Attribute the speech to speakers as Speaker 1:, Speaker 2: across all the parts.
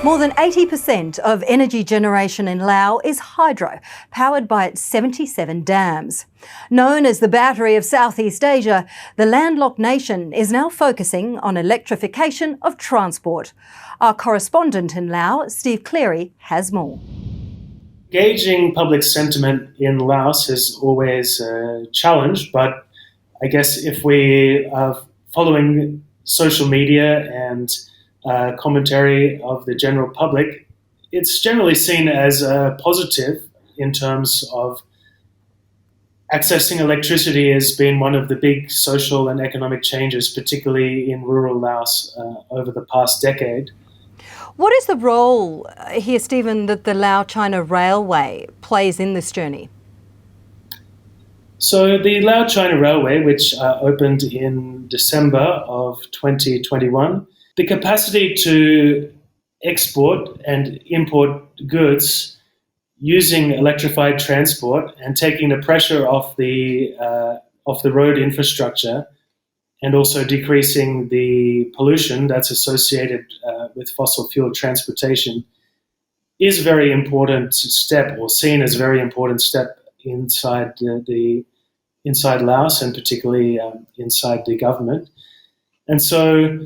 Speaker 1: More than 80% of energy generation in Laos is hydro, powered by its 77 dams. Known as the battery of Southeast Asia, the landlocked nation is now focusing on electrification of transport. Our correspondent in Laos, Steve Cleary, has more.
Speaker 2: Gauging public sentiment in Laos is always a challenge, but I guess if we are following social media and commentary of the general public, it's generally seen as a positive in terms of accessing electricity has been one of the big social and economic changes, particularly in rural Laos over the past decade.
Speaker 1: What is the role here, Stephen, that the Lao-China Railway plays in this journey?
Speaker 2: So the Lao-China Railway, which opened in December of 2021, the capacity to export and import goods using electrified transport and taking the pressure off the road infrastructure and also decreasing the pollution that's associated with fossil fuel transportation is a very important step, or seen as a very important step inside inside Laos and particularly inside the government. And so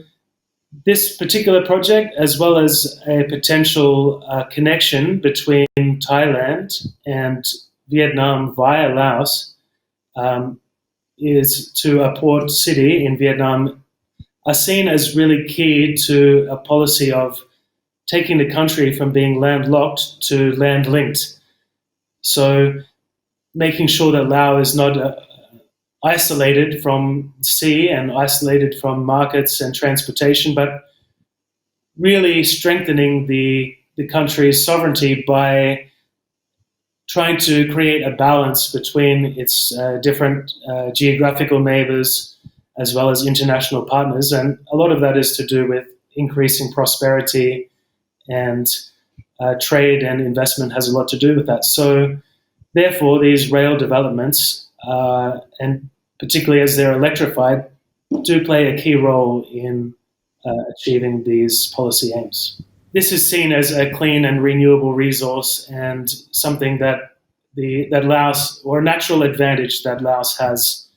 Speaker 2: this particular project, as well as a potential connection between Thailand and Vietnam via Laos, is to a port city in Vietnam, are seen as really key to a policy of taking the country from being landlocked to land-linked. So making sure that Laos is not isolated from sea and isolated from markets and transportation, but really strengthening the country's sovereignty by trying to create a balance between its different geographical neighbors as well as international partners. And a lot of that is to do with increasing prosperity, and trade and investment has a lot to do with that. So therefore, these rail developments, and particularly as they're electrified, do play a key role in achieving these policy aims. This is seen as a clean and renewable resource and something that that Laos, or a natural advantage that Laos has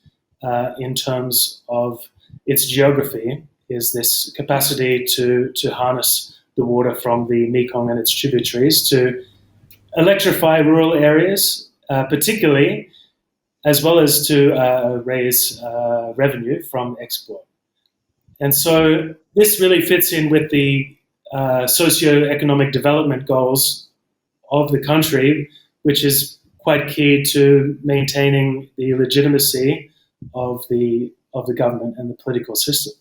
Speaker 2: in terms of its geography, is this capacity to harness the water from the Mekong and its tributaries to electrify rural areas, particularly, as well as to raise revenue from export. And so this really fits in with the socio-economic development goals of the country, which is quite key to maintaining the legitimacy of the government and the political system.